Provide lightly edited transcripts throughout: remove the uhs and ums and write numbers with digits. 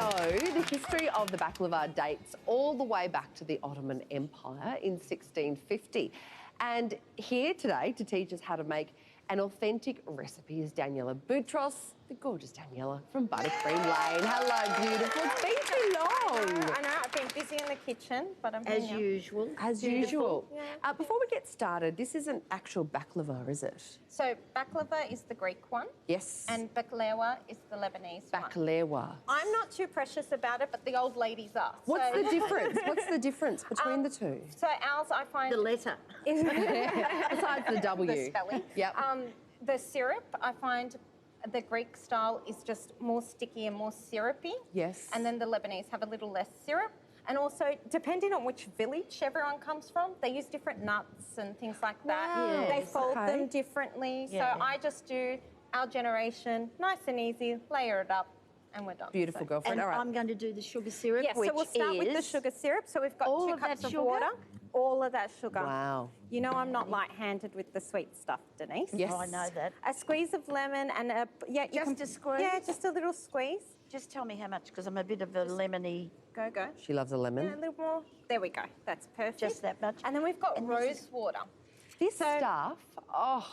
the history of the baklava dates all the way back to the Ottoman Empire in 1650. And here today to teach us how to make an authentic recipe is Daniela Boutros, the gorgeous Daniela from Buttercream Lane. Hello, beautiful. It's been too long. I know, I've been busy in the kitchen, but I'm As usual. As usual. Before we get started, this is an actual baklava, is it? So baklava is the Greek one. Yes. And baklawa is the Lebanese one. Baklawa. I'm not too precious about it, but the old ladies are. What's the difference? What's the difference between the two? So ours, I find... The letter. Besides the W. The spelling. Yep. The syrup, I find the Greek style is just more sticky and more syrupy. Yes. And then the Lebanese have a little less syrup. And also, depending on which village everyone comes from, they use different nuts and things like that. Wow. They Yes. fold them differently. Yeah. So I just do our generation, nice and easy, layer it up, and we're done. Beautiful, girlfriend. And All right. I'm going to do the sugar syrup, Yeah, which so we'll start with the is sugar syrup. So we've got all 2 of that cups of sugar? water. All of that sugar. Wow. You know I'm not light-handed with the sweet stuff, Denise. Yes. Oh, I know that. A squeeze of lemon and a... Yeah, you Just can, a squeeze? Yeah, just a little squeeze. Just tell me how much, because I'm a bit of a lemony. Go, go. She loves a lemon. Yeah, a little more. There we go. That's perfect. Just that much. And then we've got And rose water. This stuff, oh,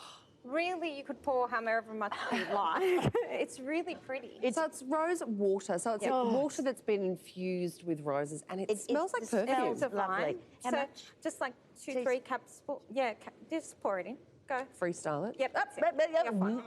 Really, you could pour however much you like. It's really pretty. it's rose water. So it's like water that's been infused with roses, and it smells like the smell perfume. is lovely. How so much? just like 2, Please. 3 cups. Yeah, just pour it in. Go. Freestyle it. Yep, that's it. You're fine. Wow.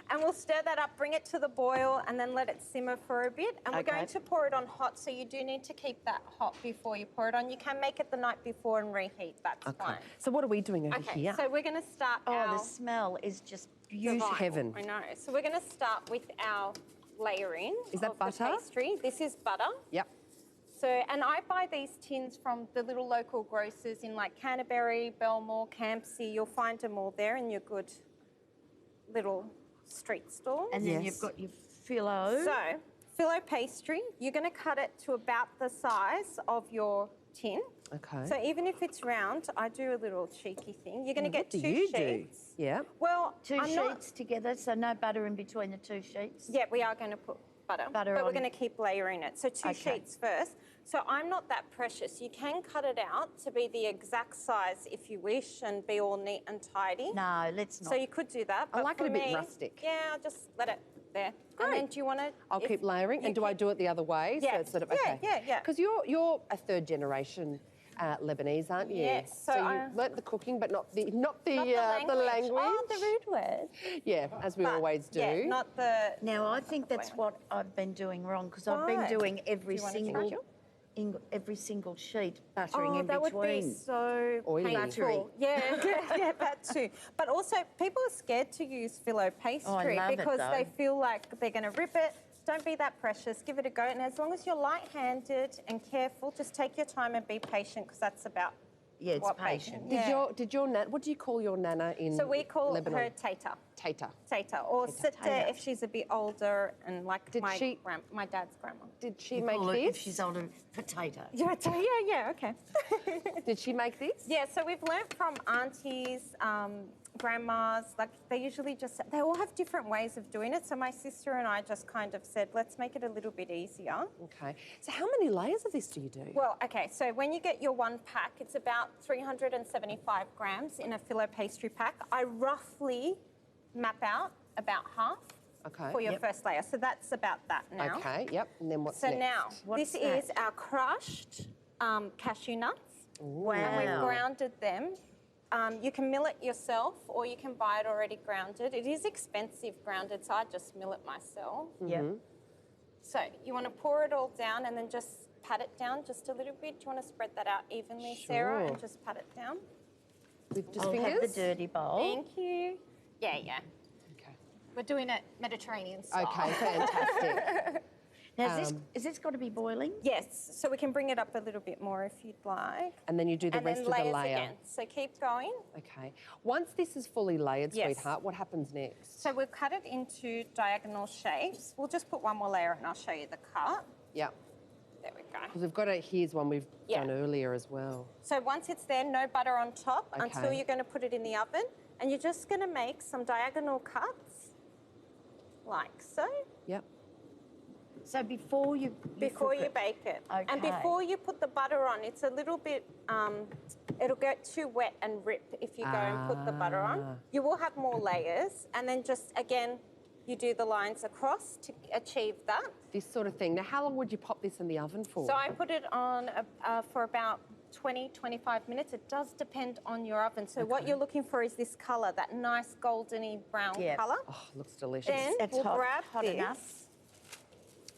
And we'll stir that up, bring it to the boil, and then let it simmer for a bit. And we're Okay. going to pour it on hot, so you do need to keep that hot before you pour it on. You can make it the night before and reheat. That's fine. So what are we doing over Okay, here? so we're going to start Oh, our... the smell is just Use beautiful. heaven. I know. So we're going to start with our layering Is that of the butter? pastry. This is butter. Yep. So, and I buy these tins from the little local grocers in like Canterbury, Belmore, Campsie. You'll find them all there in your good little street stores. And then Yes. you've got your filo. So, filo pastry, you're going to cut it to about the size of your tin. Okay. So even if it's round, I do a little cheeky thing. You're going to get what do 2 you sheets. do? Yeah. Well, Two I'm not- sheets together, so no butter in between the 2 sheets. Yeah, we are going to put butter, Butter but we're on. going to keep layering it. So 2 Okay. sheets first. So I'm not that precious. You can cut it out to be the exact size if you wish and be all neat and tidy. No, let's not. So you could do that. I But like for it a bit me, rustic. Yeah, I'll just let it there. Great. And then do you want to... I'll keep layering. And do I do it the other way? Yeah. So it's sort of, Yeah, okay. yeah. Because you're a 3rd generation Lebanese, aren't you? Yes, So so you I- learnt the cooking, but not the Not the language. Oh, the rude word. Yeah, as we But, always do. Yeah, not the... Now, I think that's what I've been doing wrong, because I've Why? been doing every Do you wanna single try? every single sheet buttering Oh, in that would between. be so Oily. painful. Yeah, yeah, that too. But also, people are scared to use filo pastry love it, because though. they feel like they're going to rip it. Don't be that precious. Give it a go. And as long as you're light-handed and careful, just take your time and be patient, because that's about Yeah, it's what patient. baking- Did your nan? What do you call your nana in So we call Lebanon? her Tata. Tata. Tata, or Sitta Tata. if she's a bit older, and like Did she- my dad's grandma. Did she You make call it, this? if she's older, potato. Yeah, okay. Did she make this? Yeah, so we've learnt from aunties, grandmas, like they usually just, they all have different ways of doing it. So my sister and I just kind of said, let's make it a little bit easier. Okay. So how many layers of this do you do? Well, okay, so when you get your 1 pack, it's about 375 grams in a filo pastry pack. I roughly map out about half Okay. for your Yep. first layer. So that's about that now. Okay. Yep. And then what's So next? now, What's this that? is our crushed cashew nuts. Wow. And we've grounded them. You can mill it yourself, or you can buy it already grounded. It is expensive grounded, so I just mill it myself. Yeah. So you want to pour it all down and then just pat it down just a little bit. Do you want to spread that out evenly, Sarah, Sure. and just pat it down? With just I'll fingers? have the dirty bowl. Thank you. Yeah. Okay. We're doing it Mediterranean style. Okay, fantastic. Now, is this got to be boiling? Yes, so we can bring it up a little bit more if you'd like. And then you do the And rest then of the layers layer. again. So keep going. Okay. Once this is fully layered, Yes. sweetheart, what happens next? So we'll cut it into diagonal shapes. We'll just put one more layer and I'll show you the cut. Yeah. There we go. Because we've got here's one we've done earlier as well. So once it's there, no butter on top until Okay. you're going to put it in the oven. And you're just going to make some diagonal cuts, like so. Yep. So before you Before you cook bake it. And Okay. before you put the butter on, it's a little bit, it'll get too wet and rip if you go and put the butter on. You will have more layers, and then just, again, you do the lines across to achieve that. This sort of thing. Now, how long would you pop this in the oven for? So I put it on for about 20, 25 minutes. It does depend on your oven. So what you're looking for is this colour, that nice goldeny brown Yeah. colour. Oh, looks delicious. Then It's we'll hot- grab hot this. enough.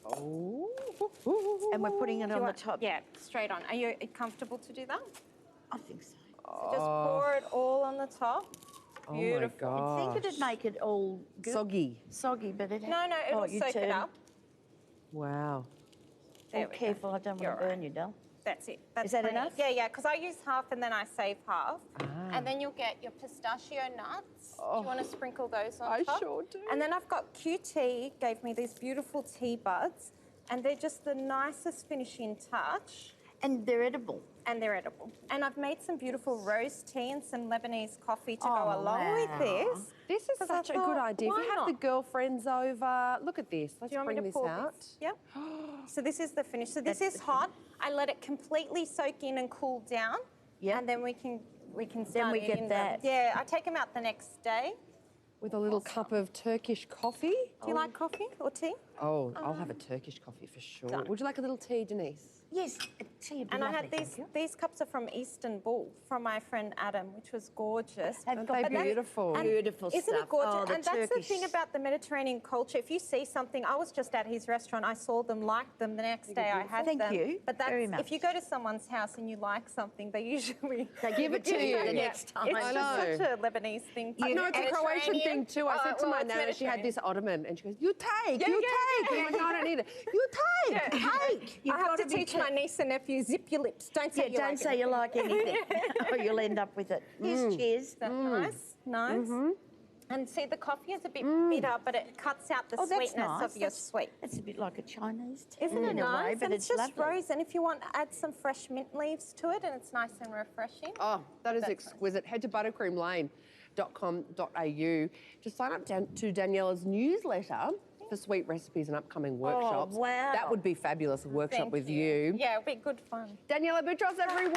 Oh. and we're putting it on the top? Yeah, straight on. Are you comfortable to do that? I think so. So just pour it all on the top. Oh my Beautiful. I god. think it'd make it all good. Soggy. But it No, it'll you soak turn. it up. Wow. There Oh, we go. careful, I don't You're want to right. burn you, Del. That's it. That's Is that plenty. enough? Yeah, because I use half and then I save half. And then you'll get your pistachio nuts. Do you want to sprinkle those on I top? sure do. And then I've got QT, gave me these beautiful tea buds. And they're just the nicest finishing touch. And they're edible. And they're edible. And I've made some beautiful rose tea and some Lebanese coffee to Oh, go along with wow. this. This is 'Cause I such a good thought, idea. If why you have the not? girlfriends over, look at this. Let's Do you want bring me to this pour out. this? Yep. So this is the finish. So this That's is the hot. I let it completely soak in and cool down. Yep. And then we can start Then we get eating them. that. Yeah, I take them out the next day. With a little cup of Turkish coffee. Do you like coffee or tea? Oh, I'll have a Turkish coffee for sure. Done. Would you like a little tea, Denise? Yes, tea would be And I lovely, had thank you. these cups are from Istanbul from my friend Adam, which was gorgeous. Aren't they But that's- beautiful? and Beautiful Isn't stuff. it gorgeous? Oh, the and that's the thing Turkish- about the Mediterranean culture. If you see something, I was just at his restaurant, I saw them, liked them, the next day I had Thank them. you But that's, very much. if you go to someone's house and you like something, they usually They give it to you the Yeah. next time. It's I just know. such a Lebanese thing. No, it's a Croatian Mediterranean. thing too. I said to well, my it's nana, she had Mediterranean. this ottoman, and she goes, "You take, Yeah, you yeah, take." yeah, I'm like, "No, I don't need it. You take, take." You've I have got to be teach my niece and nephew, zip your lips. Don't say Yeah, you don't like say you like anything, or you'll end up with it. Here's cheers. Is that nice? Nice. And see, the coffee is a bit bitter, but it cuts out the Oh, that's sweetness nice. of your sweet. It's a bit like a Chinese tea Isn't it in a nice? way, but and it's just lovely. rose. And if you want, add some fresh mint leaves to it, and it's nice and refreshing. Oh, that is That's exquisite. Head to buttercreamlane.com.au to sign up to Daniela's newsletter for sweet recipes and upcoming workshops. wow. That would be fabulous, a workshop Thank with you. you. Yeah, it'll be good fun. Daniela Boutros, everyone.